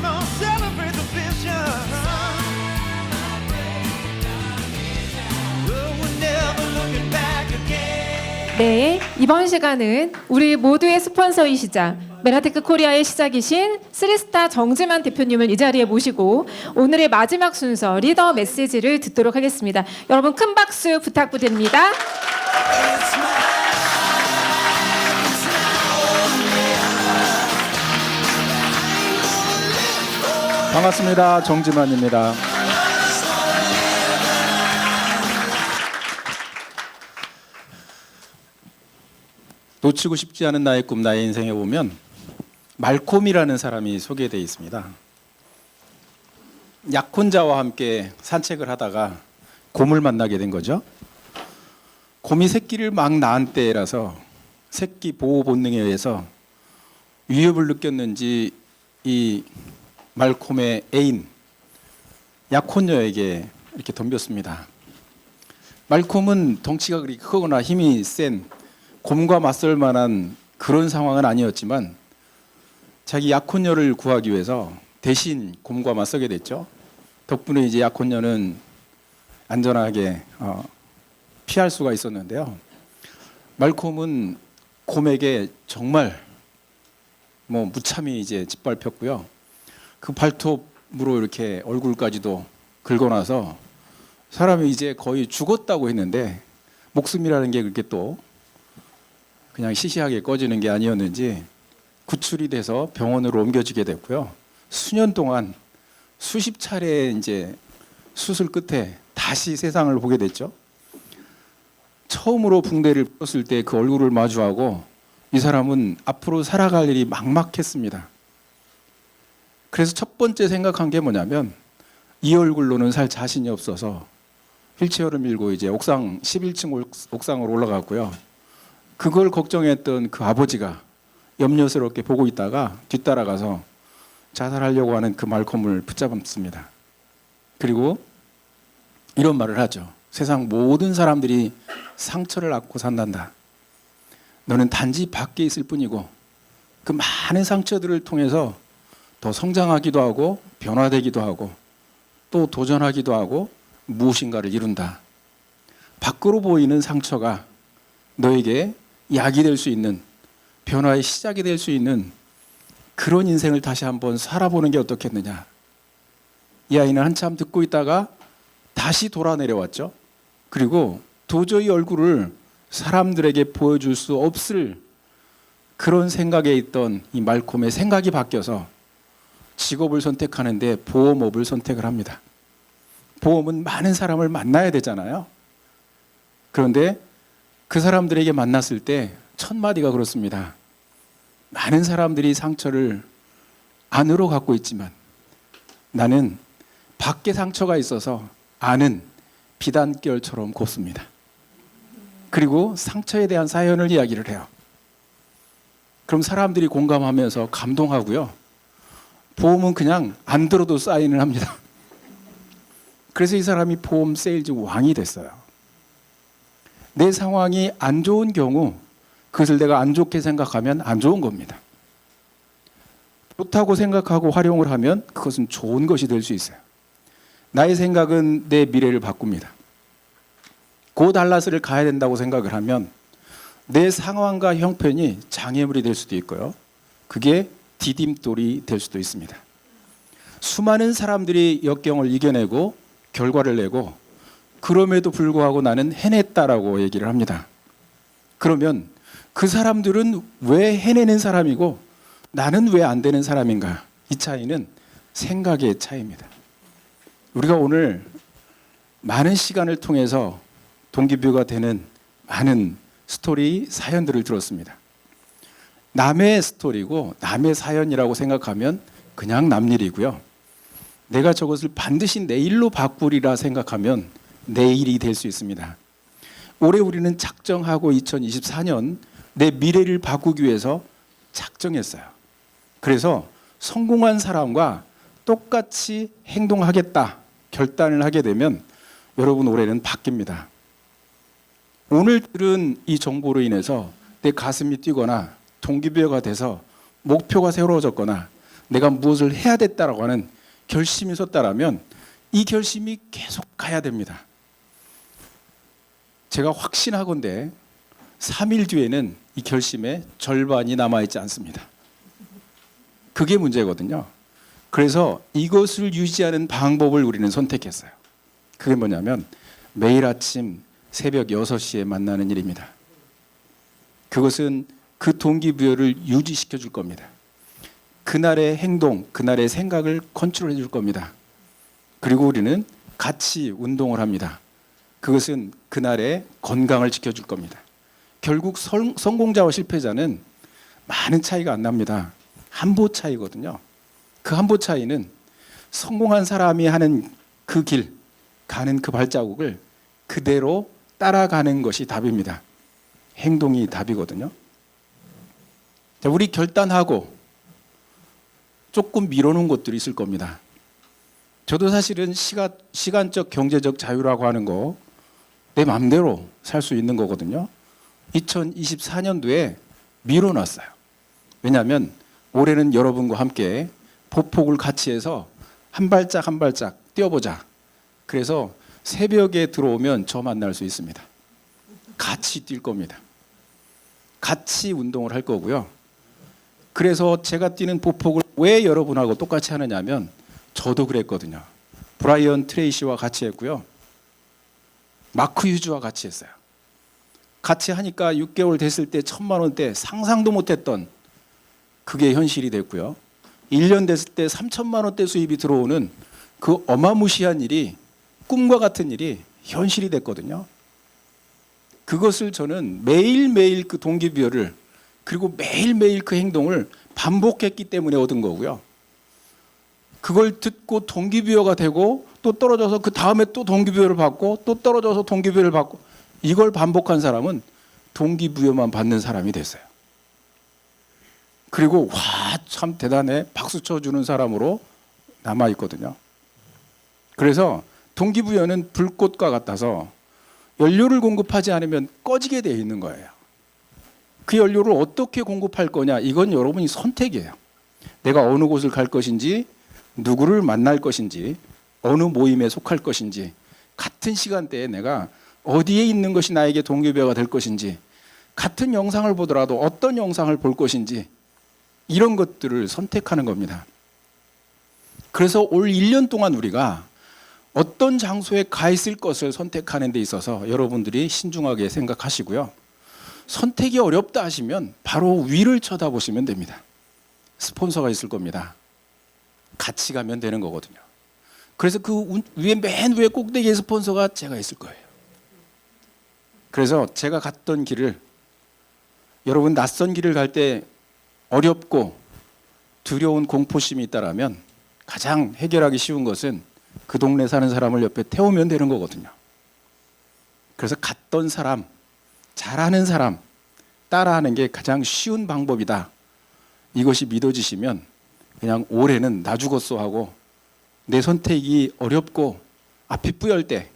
Come on, celebrate the vision. Oh, we're never looking back again. 네, 이번 시간은 우리 모두의 스폰서이시자 메나테크 코리아의 시작이신 쓰리스타 정지만 대표님을 이 자리에 모시고 오늘의 마지막 순서 리더 메시지를 듣도록 하겠습니다. 여러분 큰 박수 부탁드립니다. 반갑습니다. 정지만입니다. 놓치고 싶지 않은 나의 꿈, 나의 인생에 보면 말콤이라는 사람이 소개되어 있습니다. 약혼자와 함께 산책을 하다가 곰을 만나게 된 거죠. 곰이 새끼를 막 낳은 때라서 새끼 보호 본능에 의해서 위협을 느꼈는지 이 말콤의 애인 약혼녀에게 이렇게 덤볐습니다. 말콤은 덩치가 그리 크거나 힘이 센 곰과 맞설 만한 그런 상황은 아니었지만 자기 약혼녀를 구하기 위해서 대신 곰과 맞서게 됐죠. 덕분에 이제 약혼녀는 안전하게 피할 수가 있었는데요. 말콤은 곰에게 정말 무참히 이제 짓밟혔고요. 그 발톱으로 이렇게 얼굴까지도 긁어놔서 사람이 이제 거의 죽었다고 했는데 목숨이라는 게 그렇게 또 그냥 시시하게 꺼지는 게 아니었는지 구출이 돼서 병원으로 옮겨지게 됐고요. 수년 동안 수십 차례 이제 수술 끝에 다시 세상을 보게 됐죠. 처음으로 붕대를 풀었을 때 그 얼굴을 마주하고 이 사람은 앞으로 살아갈 일이 막막했습니다. 그래서 첫 번째 생각한 게 뭐냐면 이 얼굴로는 살 자신이 없어서 휠체어를 밀고 이제 옥상 11층 옥상으로 올라갔고요. 그걸 걱정했던 그 아버지가 염려스럽게 보고 있다가 뒤따라가서 자살하려고 하는 그 말콤을 붙잡았습니다. 그리고 이런 말을 하죠. 세상 모든 사람들이 상처를 안고 산단다. 너는 단지 밖에 있을 뿐이고 그 많은 상처들을 통해서 더 성장하기도 하고 변화되기도 하고 또 도전하기도 하고 무엇인가를 이룬다. 밖으로 보이는 상처가 너에게 약이 될 수 있는 변화의 시작이 될 수 있는 그런 인생을 다시 한번 살아보는 게 어떻겠느냐. 이 아이는 한참 듣고 있다가 다시 돌아 내려왔죠. 그리고 도저히 얼굴을 사람들에게 보여줄 수 없을 그런 생각에 있던 이 말콤의 생각이 바뀌어서 직업을 선택하는데 보험업을 선택을 합니다. 보험은 많은 사람을 만나야 되잖아요. 그런데 그 사람들에게 만났을 때 첫 마디가 그렇습니다. 많은 사람들이 상처를 안으로 갖고 있지만 나는 밖에 상처가 있어서 안은 비단결처럼 곱습니다. 그리고 상처에 대한 사연을 이야기를 해요. 그럼 사람들이 공감하면서 감동하고요. 보험은 그냥 안 들어도 사인을 합니다. 그래서 이 사람이 보험 세일즈 왕이 됐어요. 내 상황이 안 좋은 경우 그것을 내가 안 좋게 생각하면 안 좋은 겁니다. 좋다고 생각하고 활용을 하면 그것은 좋은 것이 될 수 있어요. 나의 생각은 내 미래를 바꿉니다. 고 달라스를 가야 된다고 생각을 하면 내 상황과 형편이 장애물이 될 수도 있고요. 그게 디딤돌이 될 수도 있습니다. 수많은 사람들이 역경을 이겨내고 결과를 내고 그럼에도 불구하고 나는 해냈다라고 얘기를 합니다. 그러면 그 사람들은 왜 해내는 사람이고 나는 왜 안 되는 사람인가? 이 차이는 생각의 차이입니다. 우리가 오늘 많은 시간을 통해서 동기부여가 되는 많은 스토리, 사연들을 들었습니다. 남의 스토리고 남의 사연이라고 생각하면 그냥 남 일이고요. 내가 저것을 반드시 내 일로 바꾸리라 생각하면 내 일이 될 수 있습니다. 올해 우리는 작정하고 2024년 내 미래를 바꾸기 위해서 작정했어요. 그래서 성공한 사람과 똑같이 행동하겠다 결단을 하게 되면 여러분 올해는 바뀝니다. 오늘 들은 이 정보로 인해서 내 가슴이 뛰거나 동기부여가 돼서 목표가 새로워졌거나 내가 무엇을 해야 됐다라고 하는 결심이 섰다라면 이 결심이 계속 가야 됩니다. 제가 확신하건대 3일 뒤에는 이 결심의 절반이 남아있지 않습니다. 그게 문제거든요. 그래서 이것을 유지하는 방법을 우리는 선택했어요. 그게 뭐냐면 매일 아침 새벽 6시에 만나는 일입니다. 그것은 그 동기부여를 유지시켜 줄 겁니다. 그날의 행동, 그날의 생각을 컨트롤해 줄 겁니다. 그리고 우리는 같이 운동을 합니다. 그것은 그날의 건강을 지켜줄 겁니다. 결국 성공자와 실패자는 많은 차이가 안 납니다. 한보 차이거든요. 그 한보 차이는 성공한 사람이 하는 그 길, 가는 그 발자국을 그대로 따라가는 것이 답입니다. 행동이 답이거든요. 자, 우리 결단하고 조금 미뤄놓은 것들이 있을 겁니다. 저도 사실은 시간적 경제적 자유라고 하는 거 내 마음대로 살 수 있는 거거든요. 2024년도에 미뤄놨어요. 왜냐하면 올해는 여러분과 함께 보폭을 같이 해서 한 발짝 한 발짝 뛰어보자. 그래서 새벽에 들어오면 저 만날 수 있습니다. 같이 뛸 겁니다. 같이 운동을 할 거고요. 그래서 제가 뛰는 보폭을 왜 여러분하고 똑같이 하느냐면 저도 그랬거든요. 브라이언 트레이시와 같이 했고요. 마크 휴즈와 같이 했어요. 같이 하니까 6개월 됐을 때 1,000만 원대 상상도 못했던 그게 현실이 됐고요. 1년 됐을 때 3,000만 원대 수입이 들어오는 그 어마무시한 일이 꿈과 같은 일이 현실이 됐거든요. 그것을 저는 매일매일 그 동기부여를 그리고 매일매일 그 행동을 반복했기 때문에 얻은 거고요. 그걸 듣고 동기부여가 되고 또 떨어져서 그 다음에 또 동기부여를 받고 또 떨어져서 동기부여를 받고 이걸 반복한 사람은 동기부여만 받는 사람이 됐어요. 그리고 와, 참 대단해 박수 쳐주는 사람으로 남아있거든요. 그래서 동기부여는 불꽃과 같아서 연료를 공급하지 않으면 꺼지게 되어 있는 거예요. 그 연료를 어떻게 공급할 거냐, 이건 여러분이 선택이에요. 내가 어느 곳을 갈 것인지, 누구를 만날 것인지, 어느 모임에 속할 것인지, 같은 시간대에 내가 어디에 있는 것이 나에게 동기부여가 될 것인지, 같은 영상을 보더라도 어떤 영상을 볼 것인지, 이런 것들을 선택하는 겁니다. 그래서 올 1년 동안 우리가 어떤 장소에 가 있을 것을 선택하는 데 있어서 여러분들이 신중하게 생각하시고요. 선택이 어렵다 하시면 바로 위를 쳐다보시면 됩니다. 스폰서가 있을 겁니다. 같이 가면 되는 거거든요. 그래서 그 위에 맨 위에 꼭대기에 스폰서가 제가 있을 거예요. 그래서 제가 갔던 길을 여러분 낯선 길을 갈 때 어렵고 두려운 공포심이 있다라면 가장 해결하기 쉬운 것은 그 동네 사는 사람을 옆에 태우면 되는 거거든요. 그래서 갔던 사람, 잘하는 사람 따라하는 게 가장 쉬운 방법이다. 이것이 믿어지시면 그냥 올해는 나 죽었어 하고 내 선택이 어렵고 앞이 뿌열 때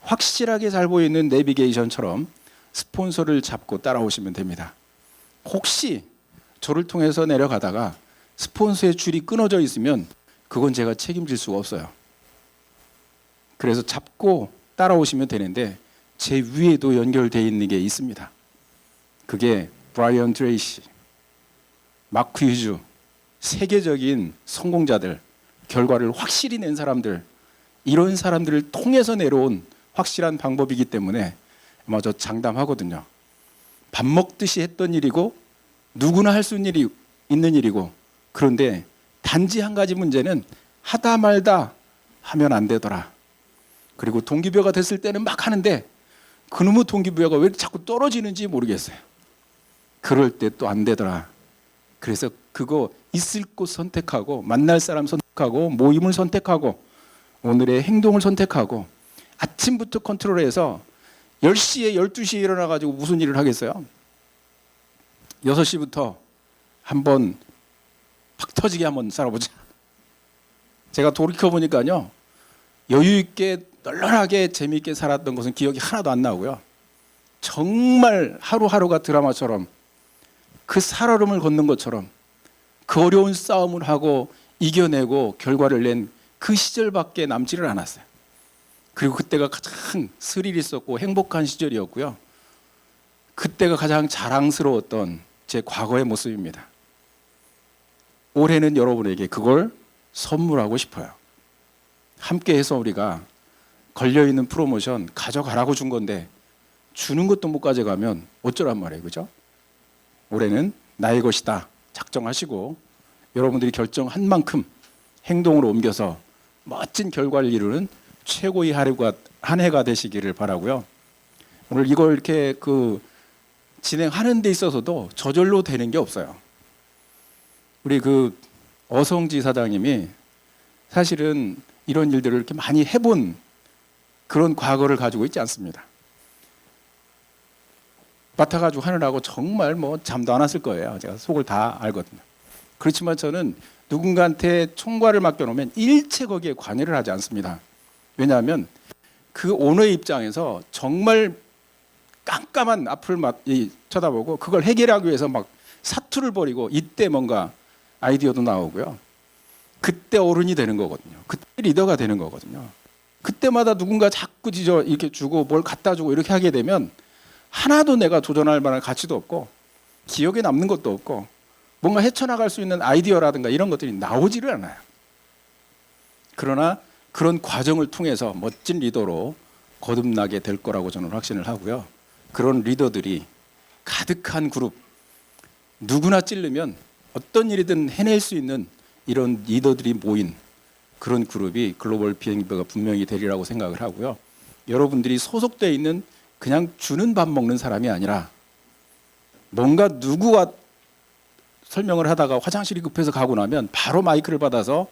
확실하게 잘 보이는 내비게이션처럼 스폰서를 잡고 따라오시면 됩니다. 혹시 저를 통해서 내려가다가 스폰서의 줄이 끊어져 있으면 그건 제가 책임질 수가 없어요. 그래서 잡고 따라오시면 되는데 제 위에도 연결되어 있는 게 있습니다. 그게 브라이언 트레이시, 마크 휴즈, 세계적인 성공자들, 결과를 확실히 낸 사람들, 이런 사람들을 통해서 내려온 확실한 방법이기 때문에 저 장담하거든요. 밥 먹듯이 했던 일이고 누구나 할 수 있는 일이고, 그런데 단지 한 가지 문제는 하다 말다 하면 안 되더라. 그리고 동기부여가 됐을 때는 막 하는데 그놈의 동기부여가 왜 이렇게 자꾸 떨어지는지 모르겠어요. 그럴 때 또 안 되더라. 그래서 그거 있을 곳 선택하고 만날 사람 선택하고 모임을 선택하고 오늘의 행동을 선택하고 아침부터 컨트롤해서 10시에 12시에 일어나가지고 무슨 일을 하겠어요? 6시부터 한번 팍 터지게 한번 살아보자. 제가 돌이켜보니까요, 여유 있게 널널하게 재미있게 살았던 것은 기억이 하나도 안 나고요. 정말 하루하루가 드라마처럼 그 살얼음을 걷는 것처럼 그 어려운 싸움을 하고 이겨내고 결과를 낸 그 시절밖에 남지를 않았어요. 그리고 그때가 가장 스릴 있었고 행복한 시절이었고요. 그때가 가장 자랑스러웠던 제 과거의 모습입니다. 올해는 여러분에게 그걸 선물하고 싶어요. 함께해서 우리가 걸려있는 프로모션 가져가라고 준 건데 주는 것도 못 가져가면 어쩌란 말이에요, 그죠? 올해는 나의 것이다 작정하시고 여러분들이 결정한 만큼 행동으로 옮겨서 멋진 결과를 이루는 최고의 한 해가 되시기를 바라고요. 오늘 이걸 이렇게 진행하는 데 있어서도 저절로 되는 게 없어요. 우리 어성지 사장님이 사실은 이런 일들을 이렇게 많이 해본 그런 과거를 가지고 있지 않습니다. 맡아가지고 하느라고 정말 잠도 안 왔을 거예요. 제가 속을 다 알거든요. 그렇지만 저는 누군가한테 총괄을 맡겨놓으면 일체 거기에 관여를 하지 않습니다. 왜냐하면 그 오너의 입장에서 정말 깜깜한 앞을 쳐다보고 그걸 해결하기 위해서 막 사투를 벌이고 이때 뭔가 아이디어도 나오고요. 그때 어른이 되는 거거든요. 그때 리더가 되는 거거든요. 그때마다 누군가 자꾸 이렇게 주고 뭘 갖다 주고 이렇게 하게 되면 하나도 내가 도전할 만한 가치도 없고 기억에 남는 것도 없고 뭔가 헤쳐나갈 수 있는 아이디어라든가 이런 것들이 나오지를 않아요. 그러나 그런 과정을 통해서 멋진 리더로 거듭나게 될 거라고 저는 확신을 하고요. 그런 리더들이 가득한 그룹, 누구나 찌르면 어떤 일이든 해낼 수 있는 이런 리더들이 모인 그런 그룹이 글로벌 비행기가 분명히 되리라고 생각을 하고요. 여러분들이 소속되어 있는 그냥 주는 밥 먹는 사람이 아니라 뭔가 누구와 설명을 하다가 화장실이 급해서 가고 나면 바로 마이크를 받아서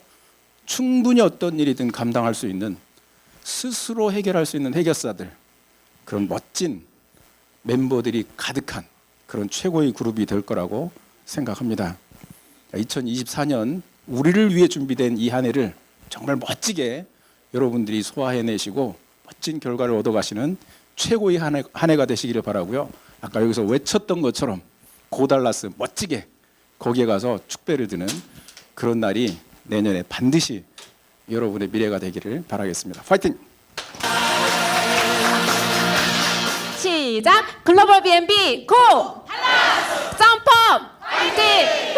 충분히 어떤 일이든 감당할 수 있는 스스로 해결할 수 있는 해결사들, 그런 멋진 멤버들이 가득한 그런 최고의 그룹이 될 거라고 생각합니다. 2024년 우리를 위해 준비된 이 한 해를 정말 멋지게 여러분들이 소화해내시고 멋진 결과를 얻어가시는 최고의 한 해가 되시기를 바라고요. 아까 여기서 외쳤던 것처럼 고달라스 멋지게 거기에 가서 축배를 드는 그런 날이 내년에 반드시 여러분의 미래가 되기를 바라겠습니다. 파이팅! 시작! 글로벌 B&B 고! 점프! 파이팅!